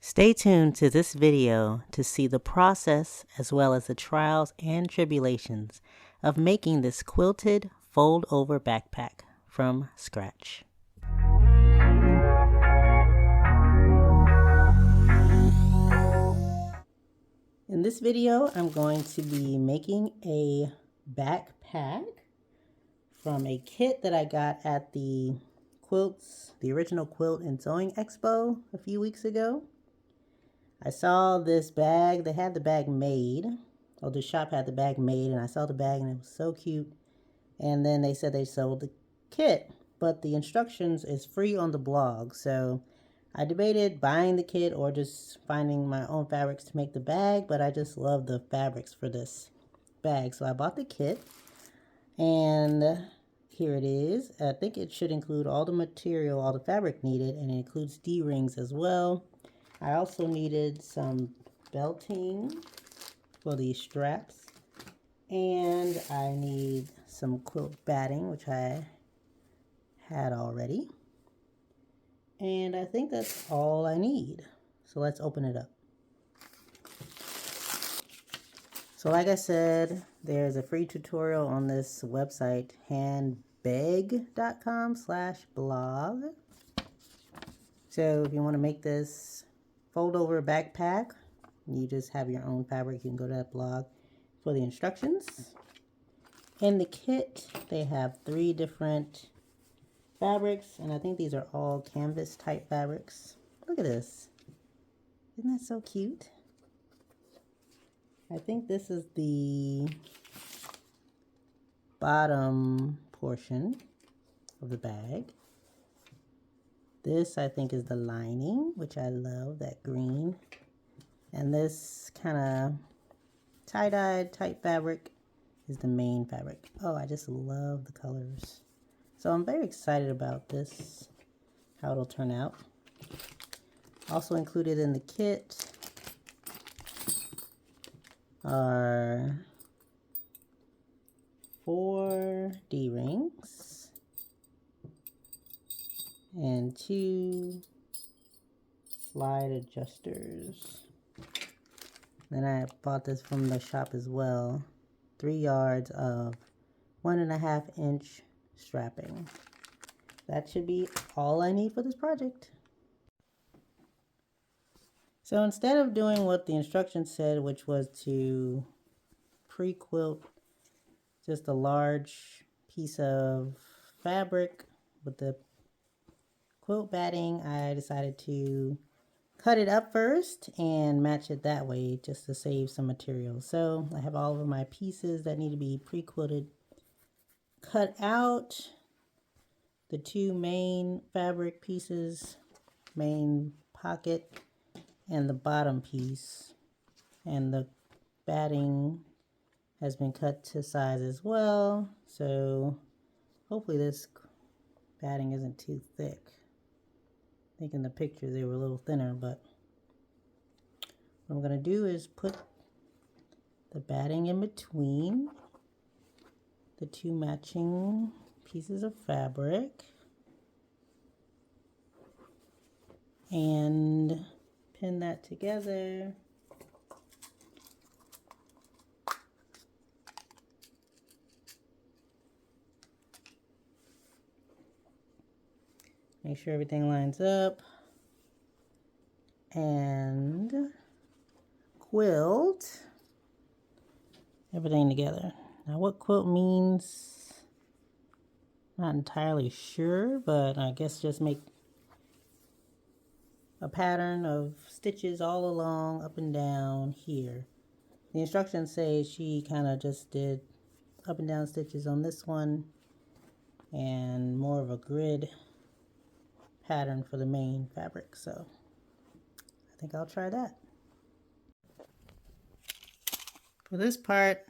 Stay tuned to this video to see the process as well as the trials and tribulations of making this quilted fold-over backpack from scratch. In this video, I'm going to be making a backpack from a kit that I got at the original Quilt and Sewing Expo a few weeks ago. I saw this bag. They had the bag made. Oh, the shop had the bag made, and I saw the bag, and it was so cute. And then they said they sold the kit, but the instructions is free on the blog. So I debated buying the kit or just finding my own fabrics to make the bag, but I just love the fabrics for this bag. So I bought the kit, and here it is. I think it should include all the material, all the fabric needed, and it includes D-rings as well. I also needed some belting for these straps, and I need some quilt batting, which I had already. And I think that's all I need. So let's open it up. So like I said, there's a free tutorial on this website, handbehg.com/blog. So if you want to make this fold-over backpack, you just have your own fabric, you can go to that blog for the instructions. In the kit, they have 3 different fabrics, and I think these are all canvas type fabrics. Look at this. Isn't that so cute? I think this is the bottom portion of the bag. This, I think, is the lining, which I love, that green. And this kind of tie-dyed type fabric is the main fabric. Oh, I just love the colors. So I'm very excited about this, how it'll turn out. Also included in the kit are 4 D-rings and 2 slide adjusters. Then I bought this from the shop as well. 3 yards of 1.5 inch strapping. That should be all I need for this project. So instead of doing what the instructions said, which was to pre-quilt just a large piece of fabric with the quilt batting, I decided to cut it up first and match it that way just to save some material. So I have all of my pieces that need to be pre-quilted cut out. The 2 main fabric pieces, main pocket, and the bottom piece. And the batting has been cut to size as well. So hopefully this batting isn't too thick. I think in the picture they were a little thinner, but what I'm going to do is put the batting in between the 2 matching pieces of fabric and pin that together. Make sure everything lines up and quilt everything together. Now what quilt means, not entirely sure, but I guess just make a pattern of stitches all along, up and down here. The instructions say she kind of just did up and down stitches on this one and more of a grid pattern for the main fabric. So I think I'll try that. For this part,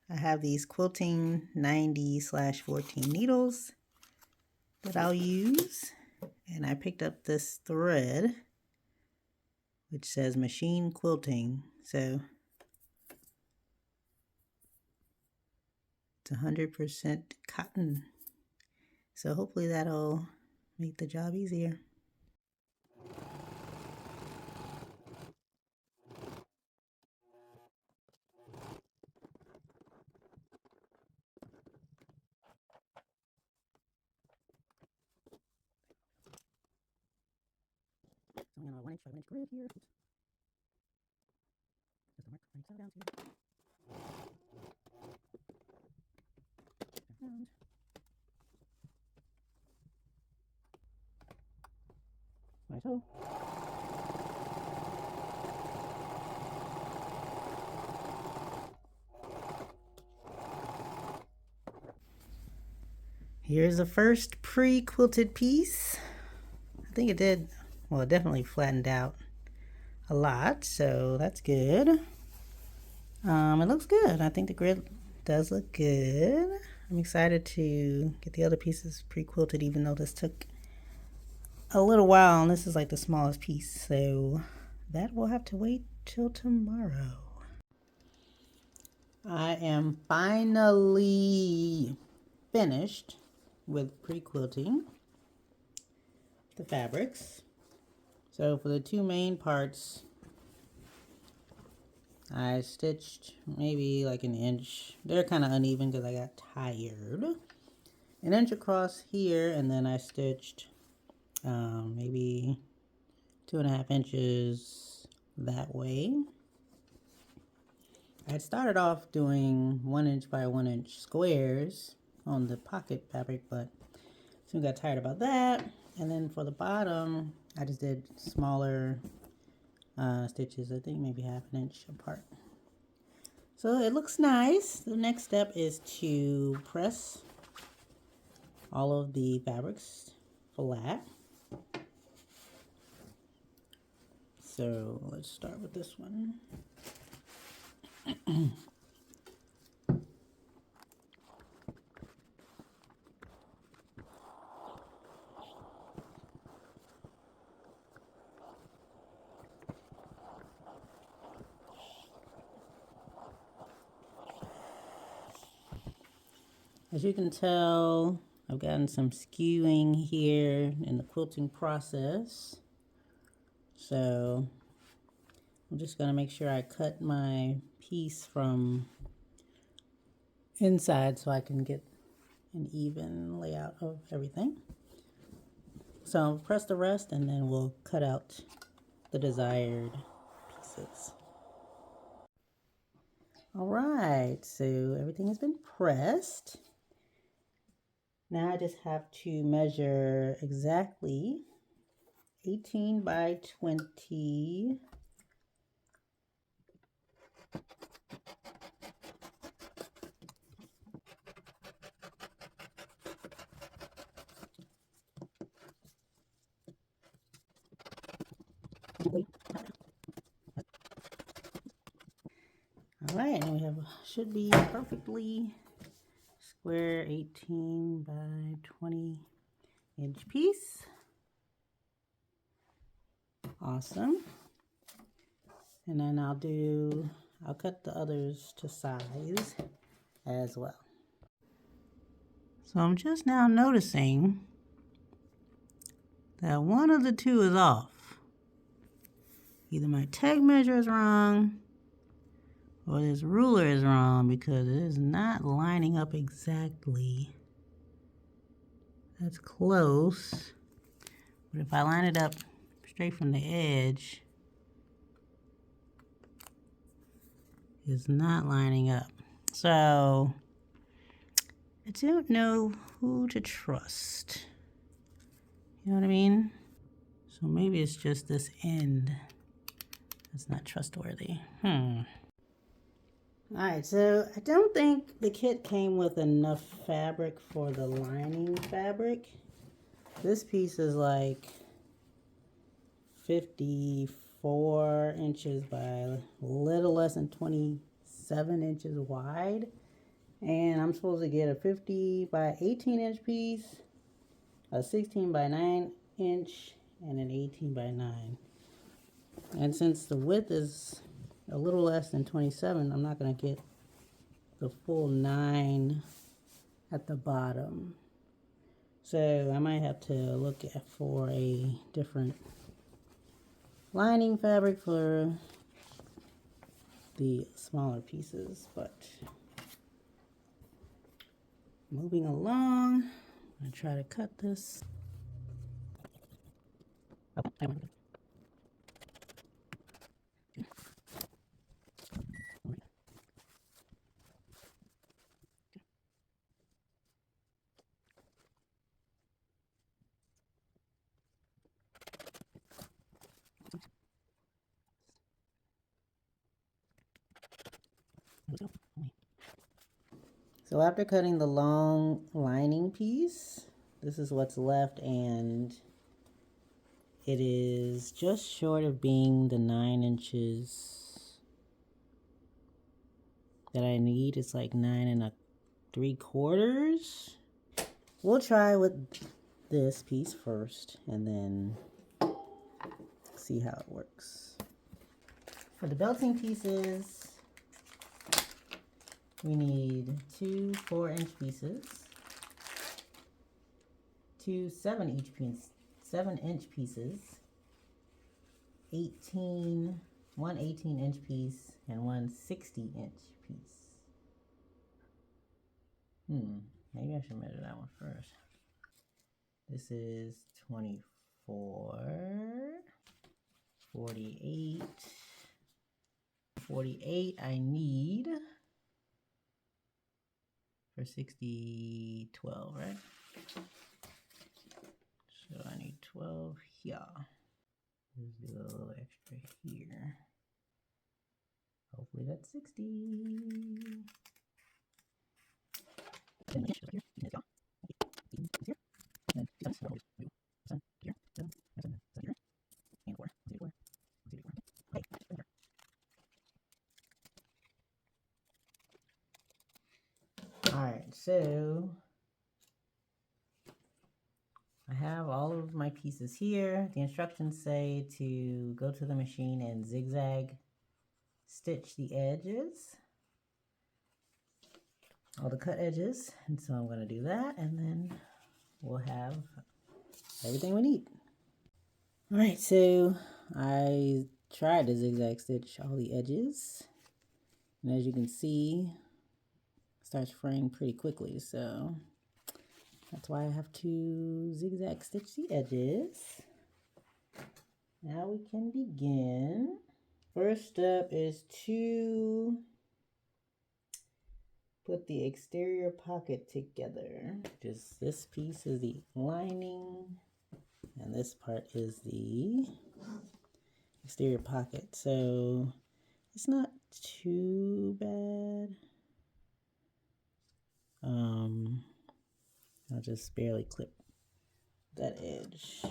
I have these quilting 90/14 needles that I'll use, and I picked up this thread which says machine quilting. So it's 100% cotton. So hopefully that'll make the job easier. Going on a 1 inch by 1 inch grid here. Oops. Just a mark on each side down here. Around. Like so. Here's the first pre-quilted piece. I think it did, well, it definitely flattened out a lot, so that's good. It looks good. I think the grid does look good. I'm excited to get the other pieces pre-quilted, even though this took a little while, and this is like the smallest piece, so that will have to wait till tomorrow. I am finally finished with pre-quilting the fabrics. So for the two main parts, I stitched maybe like an inch. They're kind of uneven because I got tired. An inch across here, and then I stitched maybe 2.5 inches that way. I started off doing 1 inch by 1 inch squares on the pocket fabric, but soon got tired about that. And then for the bottom, I just did smaller stitches, I think maybe 1/2 inch apart. So it looks nice. The next step is to press all of the fabrics flat. So let's start with this one. As you can tell, I've gotten some skewing here in the quilting process. So I'm just gonna make sure I cut my piece from inside so I can get an even layout of everything. So I'll press the rest and then we'll cut out the desired pieces. All right, so everything has been pressed. Now I just have to measure exactly 18 by 20. All right, and we have, should be perfectly square 18 by 20 inch piece. Awesome. And then I'll cut the others to size as well. So I'm just now noticing that one of the two is off. Either my tape measure is wrong or this ruler is wrong, because it is not lining up exactly. That's close. But if I line it up straight from the edge, it's not lining up. So I don't know who to trust. You know what I mean? So maybe it's just this end that's not trustworthy. Alright, so I don't think the kit came with enough fabric for the lining fabric. This piece is like 54 inches by a little less than 27 inches wide. And I'm supposed to get a 50 by 18 inch piece, a 16 by 9 inch, and an 18 by 9. And since the width is a little less than 27, I'm not going to get the full 9 at the bottom. So I might have to look for a different lining fabric for the smaller pieces. But moving along, I'm going to try to cut this. So after cutting the long lining piece, this is what's left, and it is just short of being the 9 inches that I need. It's like 9 3/4. We'll try with this piece first and then see how it works. For the belting pieces, we need 2 4-inch pieces, 2 7-inch pieces, 1 18-inch piece, and 1 60-inch piece. Maybe I should measure that one first. This is 24, 48, 48 I need for 60, 12, right? So I need 12 here. There's a little extra here. Hopefully that's 60. Alright, so I have all of my pieces here. The instructions say to go to the machine and zigzag stitch the edges, all the cut edges, and so I'm going to do that, and then we'll have everything we need. Alright, so I tried to zigzag stitch all the edges, and as you can see, it starts fraying pretty quickly, so that's why I have to zigzag stitch the edges. Now we can begin. First step is to put the exterior pocket together. Just this piece is the lining, and this part is the exterior pocket. So it's not too bad. I'll just barely clip that edge.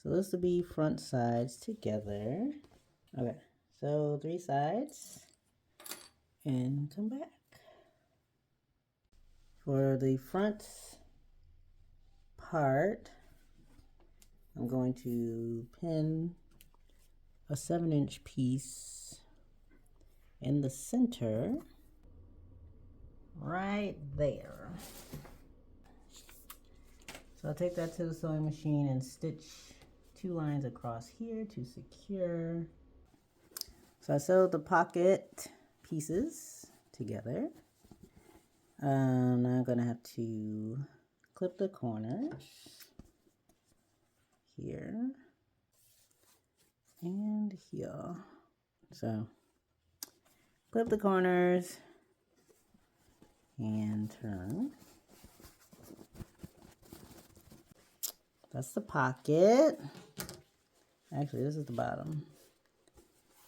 So this will be front sides together. Okay, so 3 sides and come back. For the front part, I'm going to pin a 7-inch piece in the center right there. So I'll take that to the sewing machine and stitch 2 lines across here to secure. So I sewed the pocket pieces together. Now I'm gonna have to clip the corners here and here. So clip the corners and turn. That's the pocket. Actually, this is the bottom.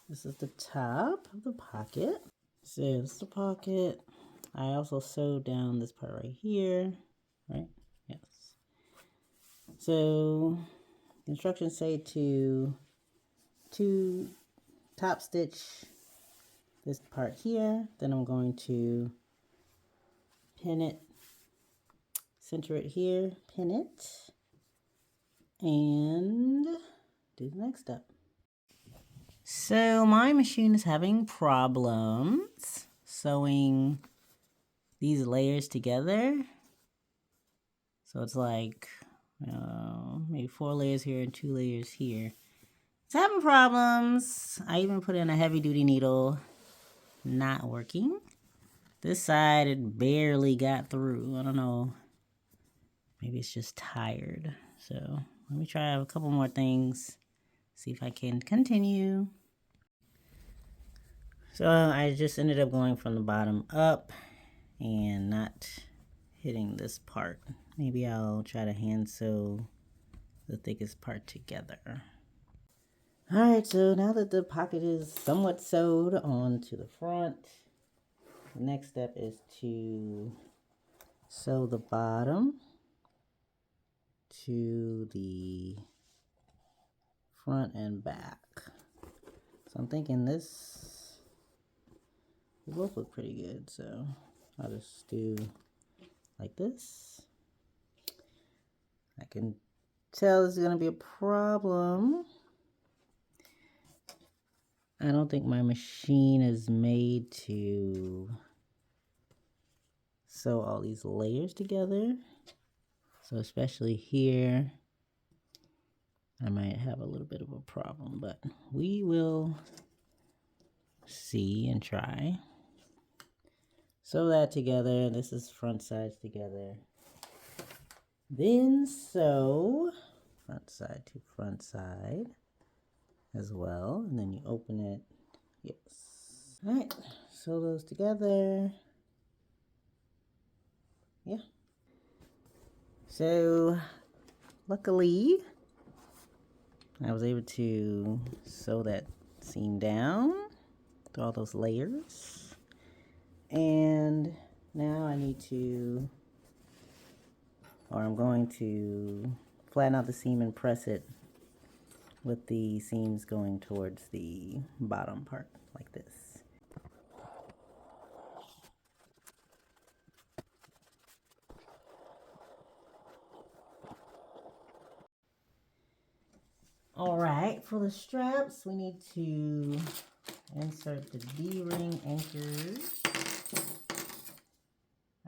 This is the top of the pocket. So this is the pocket. I also sewed down this part right here, right? Yes. So the instructions say to top stitch this part here. Then I'm going to pin it, center it here, pin it, and do the next step. So my machine is having problems sewing these layers together. So it's like maybe 4 layers here and 2 layers here. It's having problems. I even put in a heavy duty needle, not working. This side, it barely got through. I don't know. Maybe it's just tired. So let me try a couple more things. See if I can continue. So I just ended up going from the bottom up and not hitting this part. Maybe I'll try to hand sew the thickest part together. Alright, so now that the pocket is somewhat sewed onto the front, The next step is to sew the bottom to the front and back. So I'm thinking this will both look pretty good, so I'll just do like this. I can tell this is going to be a problem. I don't think my machine is made to sew all these layers together. So especially here, I might have a little bit of a problem, but we will see and try. Sew that together. This is front sides together. Then sew front side to front side as well. And then you open it. Yes. All right. Sew those together. Yeah. So luckily I was able to sew that seam down through all those layers. And now I need to, or I'm going to flatten out the seam and press it with the seams going towards the bottom part like this. All right, for the straps, we need to insert the D-ring anchors.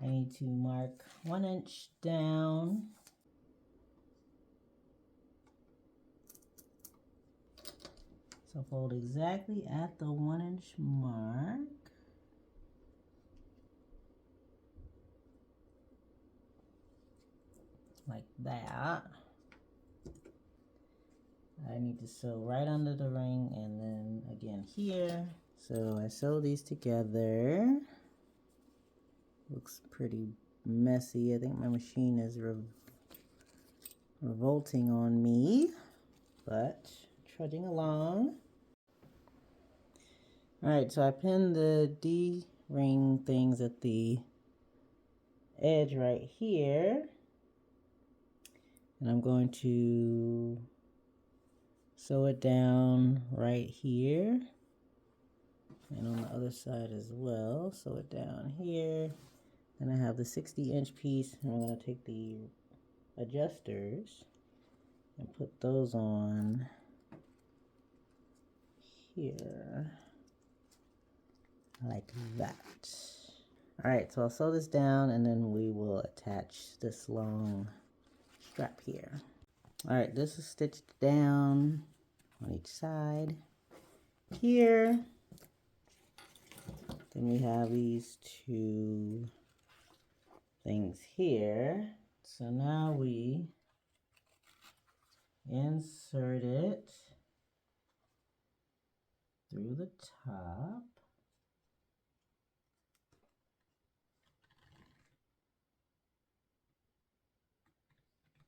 I need to mark 1 inch down. So fold exactly at the 1 inch mark. Like that. I need to sew right under the ring and then again here. So I sew these together. Looks pretty messy. I think my machine is revolting on me, but trudging along. All right, so I pinned the D-ring things at the edge right here. And I'm going to sew it down right here. And on the other side as well, sew it down here. Then I have the 60-inch piece, and I'm going to take the adjusters and put those on here, like that. All right, so I'll sew this down, and then we will attach this long strap here. All right, this is stitched down on each side here. Then we have these two things here. So now we insert it through the top.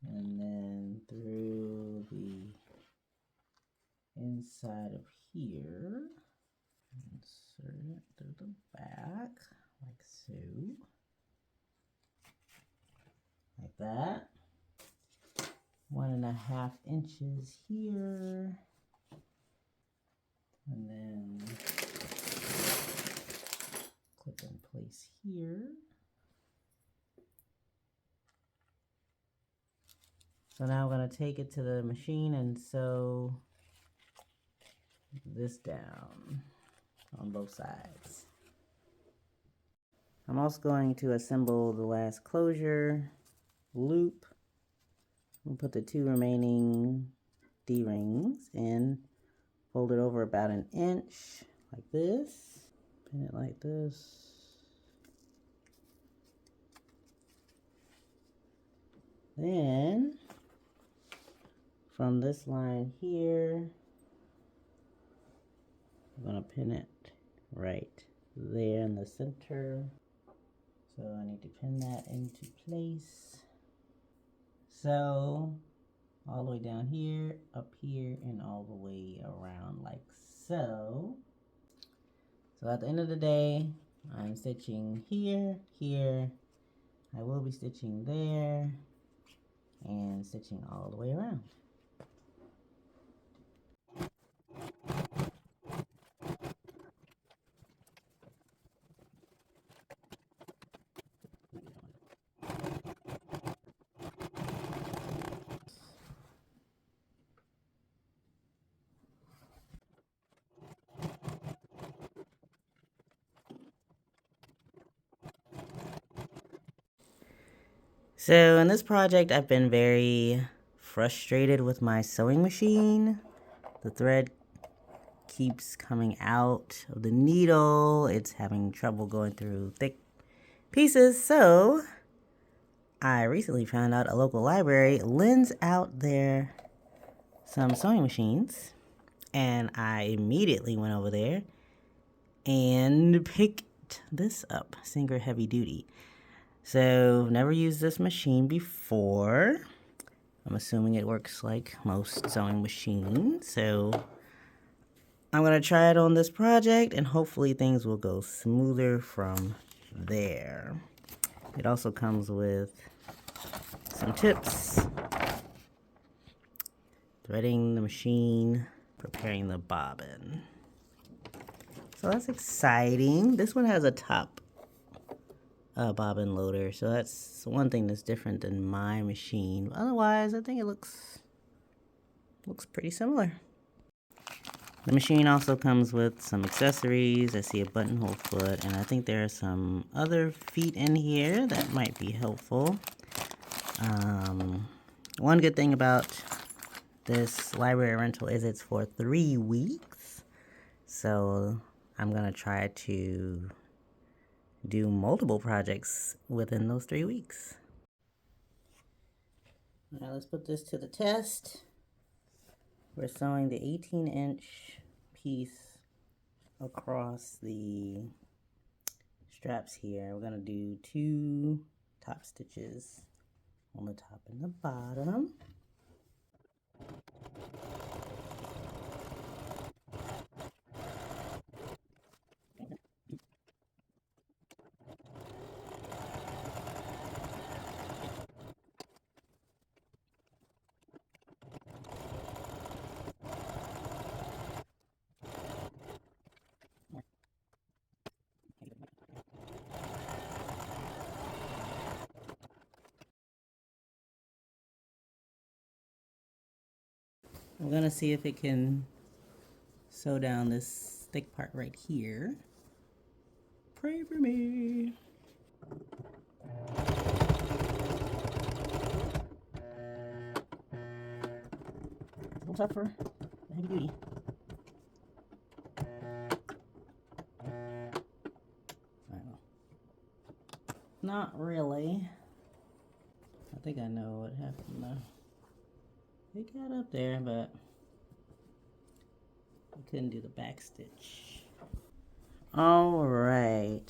And then through the inside of here. Insert it through the back, like so. Like that. 1.5 inches here. And then clip in place here. So now I'm going to take it to the machine and sew this down on both sides. I'm also going to assemble the last closure loop. We'll put the 2 remaining D-rings in, fold it over about 1 inch like this, pin it like this. Then from this line here, I'm going to pin it right there in the center. So I need to pin that into place. So all the way down here, up here, and all the way around like so. So at the end of the day, I'm stitching here, here. I will be stitching there and stitching all the way around. So in this project, I've been very frustrated with my sewing machine. The thread keeps coming out of the needle. It's having trouble going through thick pieces. So I recently found out a local library lends out their some sewing machines. And I immediately went over there and picked this up, Singer Heavy Duty. So, never used this machine before. I'm assuming it works like most sewing machines. So, I'm going to try it on this project and hopefully things will go smoother from there. It also comes with some tips. Threading the machine, preparing the bobbin. So that's exciting. This one has a top bobbin loader, so that's one thing that's different than my machine. Otherwise, I think it looks pretty similar. The machine also comes with some accessories. I see a buttonhole foot, and I think there are some other feet in here that might be helpful. One good thing about this library rental is it's for 3 weeks, so I'm gonna try to do multiple projects within those 3 weeks. Now let's put this to the test. We're sewing the 18-inch piece across the straps here. We're gonna do 2 top stitches on the top and the bottom. I'm gonna see if it can sew down this thick part right here. Pray for me. What's up for heavy duty? I don't know. Not really. I think I know what happened though. It got up there, but I couldn't do the back stitch. All right.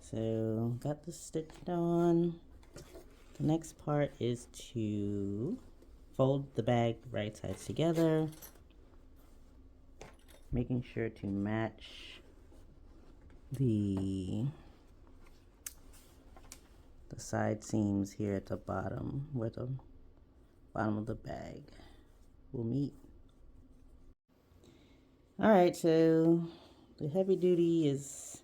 So got the stitched on. The next part is to fold the bag right sides together, making sure to match the side seams here at the bottom where the bottom of the bag will meet. All right, so the heavy duty is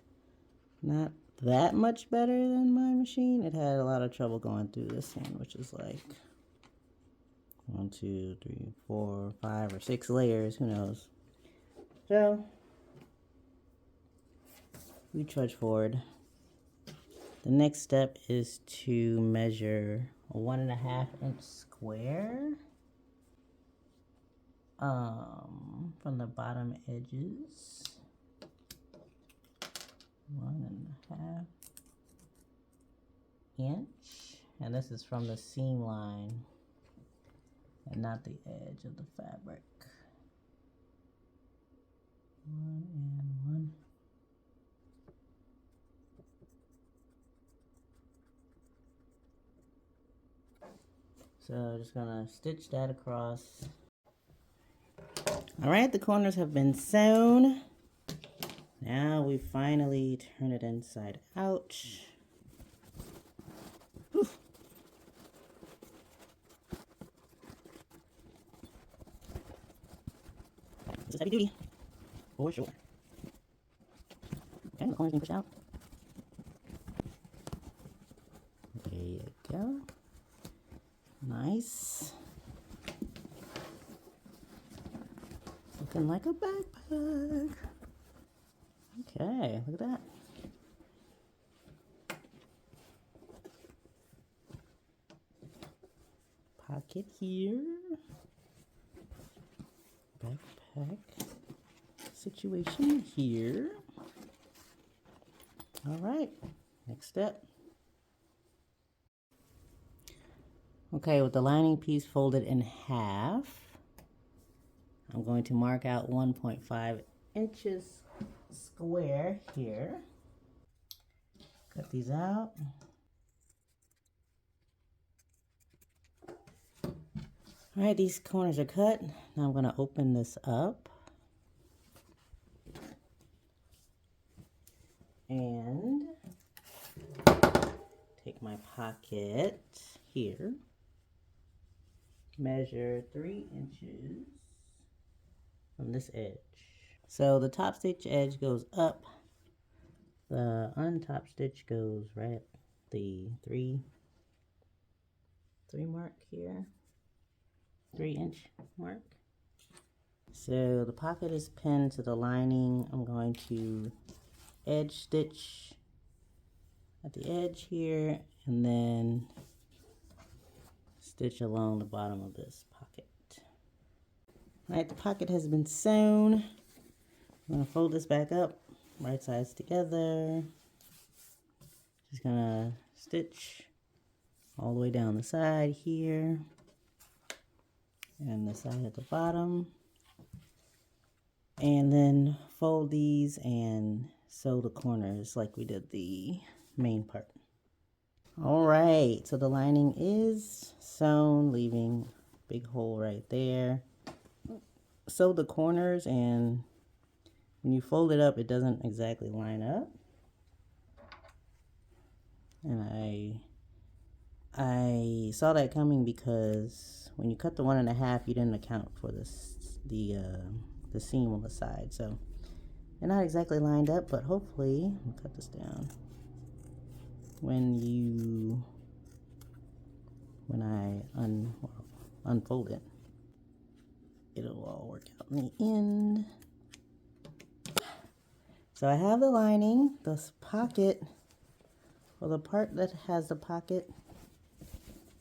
not that much better than my machine. It had a lot of trouble going through this one, which is like 1, 2, 3, 4, 5, or 6 layers, who knows. So we trudge forward. The next step is to measure a 1.5 inch square from the bottom edges. 1.5 inch, and this is from the seam line and not the edge of the fabric. 1 and 1. So just gonna stitch that across. All right, the corners have been sewn. Now we finally turn it inside out. Whew. This is heavy duty, for sure. Okay, the corner's being pushed out. There you go. Nice. Looking like a backpack. Okay, look at that. Pocket here. Backpack situation here. All right, next step. Okay, with the lining piece folded in half, I'm going to mark out 1.5 inches square here. Cut these out. All right, these corners are cut. Now I'm going to open this up. And take my pocket here. Measure 3 inches from this edge. So the top stitch edge goes up. The untop stitch goes right at the 3 mark here. 3-inch mark. So the pocket is pinned to the lining. I'm going to edge stitch at the edge here and then stitch along the bottom of this pocket. All right, the pocket has been sewn. I'm going to fold this back up, right sides together. Just gonna stitch all the way down the side here and the side at the bottom, and then fold these and sew the corners like we did the main part. All right, so the lining is sewn, leaving a big hole right there. Sew the corners, and when you fold it up, it doesn't exactly line up. And I saw that coming because when you cut the 1.5, you didn't account for this the seam on the side. So they're not exactly lined up, but hopefully, I'll cut this down. When I unfold it, it'll all work out in the end. So I have the lining, this pocket, well, the part that has the pocket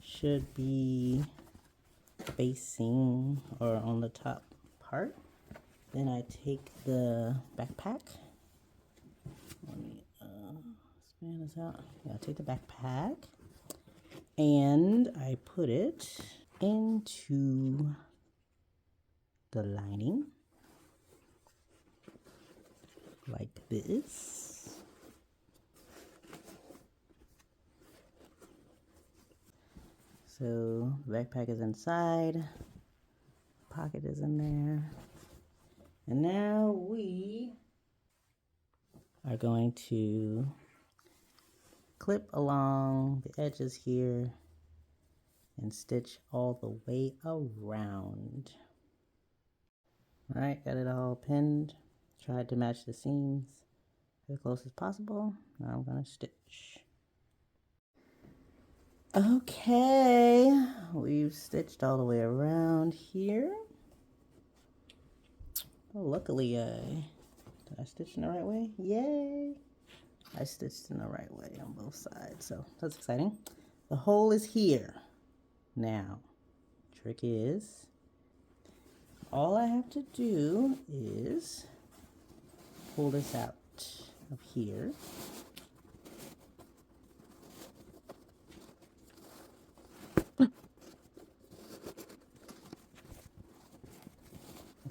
should be facing or on the top part. Then I take the backpack. Let me span this out. Yeah, I take the backpack and I put it into the lining like this. So the backpack is inside, pocket is in there, and now we are going to clip along the edges here and stitch all the way around. All right, got it all pinned. Tried to match the seams as close as possible. Now I'm gonna stitch. Okay, we've stitched all the way around here. Oh, luckily, did I stitch in the right way? Yay! I stitched in the right way on both sides, so that's exciting. The hole is here. Now, trick is, all I have to do is pull this out of here.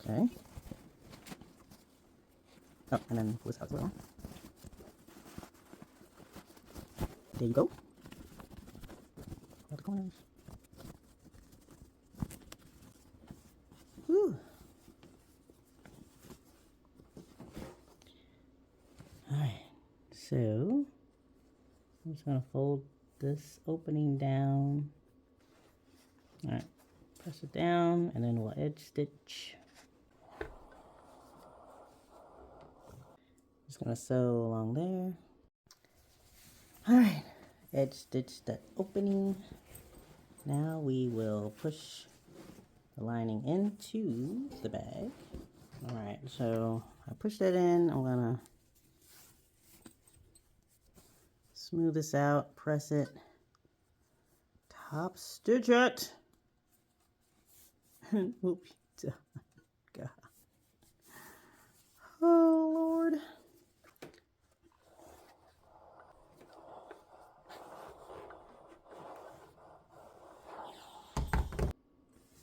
Okay. Oh, and then pull this out as well. There you go. Got the corners. Whew. So I'm just gonna fold this opening down. All right, press it down, and then we'll edge stitch. Just gonna sew along there. All right, edge stitch that opening. Now we will push the lining into the bag. All right, so I pushed that in. I'm gonna smooth this out, press it, top stitch it. Oops. God. Oh, Lord.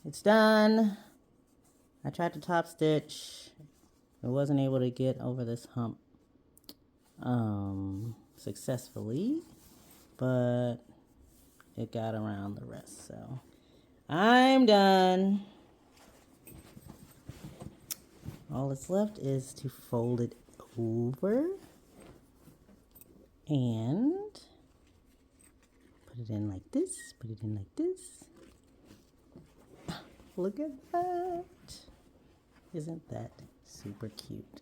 It's done. I tried to top stitch. I wasn't able to get over this hump successfully, but it got around the rest, so I'm done. All that's left is to fold it over and put it in like this, put it in like this. Look at that. Isn't that super cute?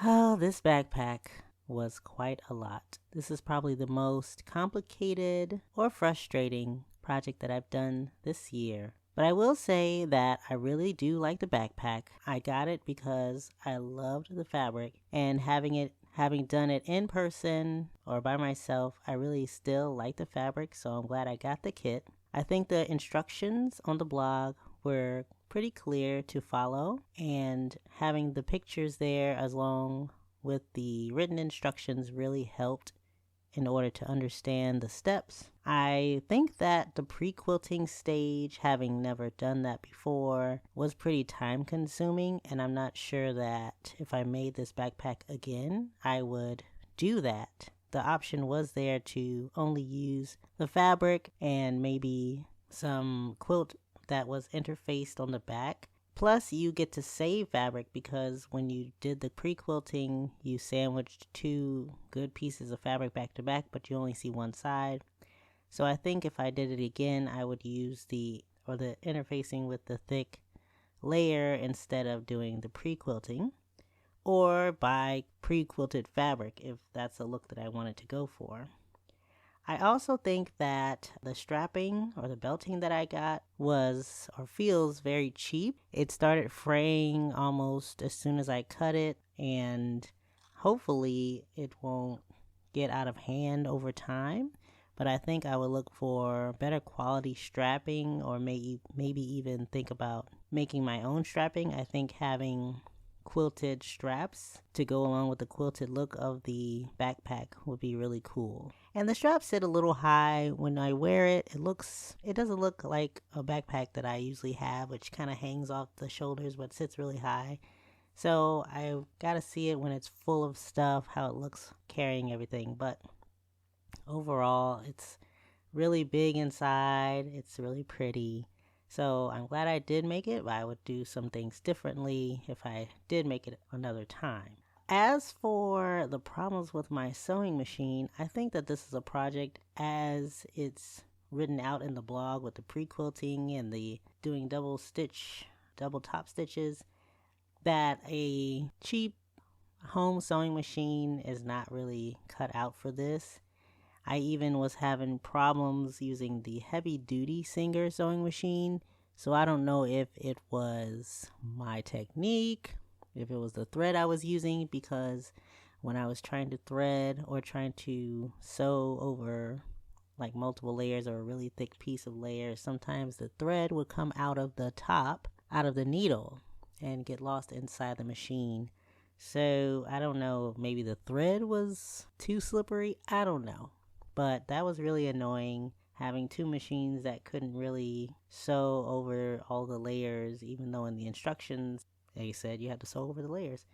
Oh, this backpack was quite a lot. This is probably the most complicated or frustrating project that I've done this year. But I will say that I really do like the backpack. I got it because I loved the fabric, and having done it in person or by myself, I really still like the fabric, so I'm glad I got the kit. I think the instructions on the blog were pretty clear to follow, and having the pictures there along with the written instructions really helped in order to understand the steps. I think that the pre-quilting stage, having never done that before, was pretty time consuming, and I'm not sure that if I made this backpack again, I would do that. The option was there to only use the fabric and maybe some quilt that was interfaced on the back. Plus, you get to save fabric because when you did the pre-quilting, you sandwiched two good pieces of fabric back to back, but you only see one side. So I think if I did it again, I would use the interfacing with the thick layer instead of doing the pre-quilting, or buy pre-quilted fabric if that's a look that I wanted to go for. I also think that the strapping or the belting that I got was or feels very cheap. It started fraying almost as soon as I cut it, and hopefully it won't get out of hand over time. But I think I would look for better quality strapping, or maybe even think about making my own strapping. I think having quilted straps to go along with the quilted look of the backpack would be really cool. And the straps sit a little high. When I wear it, it doesn't look like a backpack that I usually have, which kind of hangs off the shoulders but sits really high. So I gotta see it when it's full of stuff, how it looks carrying everything. But overall, it's really big inside. It's really pretty. So I'm glad I did make it, but I would do some things differently if I did make it another time. As for the problems with my sewing machine, I think that this is a project as it's written out in the blog with the pre-quilting and the doing double top stitches, that a cheap home sewing machine is not really cut out for this. I even was having problems using the heavy duty Singer sewing machine. So I don't know if it was my technique, if it was the thread I was using, because when I was trying to thread or trying to sew over like multiple layers or a really thick piece of layers, sometimes the thread would come out of the top, out of the needle, and get lost inside the machine. So I don't know, maybe the thread was too slippery. I don't know. But that was really annoying, having two machines that couldn't really sew over all the layers, even though in the instructions they said you had to sew over the layers.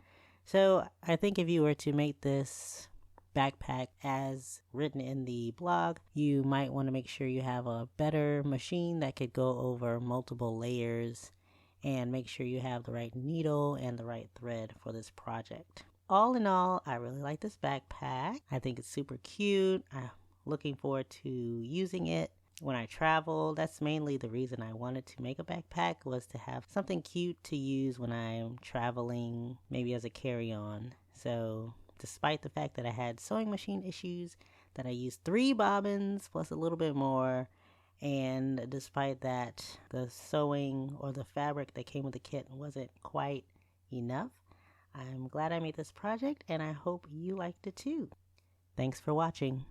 So I think if you were to make this backpack as written in the blog, you might want to make sure you have a better machine that could go over multiple layers and make sure you have the right needle and the right thread for this project. All in all, I really like this backpack. I think it's super cute. I'm looking forward to using it when I travel. That's mainly the reason I wanted to make a backpack, was to have something cute to use when I'm traveling, maybe as a carry-on. So despite the fact that I had sewing machine issues, that I used 3 bobbins plus a little bit more, and despite that the sewing or the fabric that came with the kit wasn't quite enough, I'm glad I made this project, and I hope you liked it too. Thanks for watching.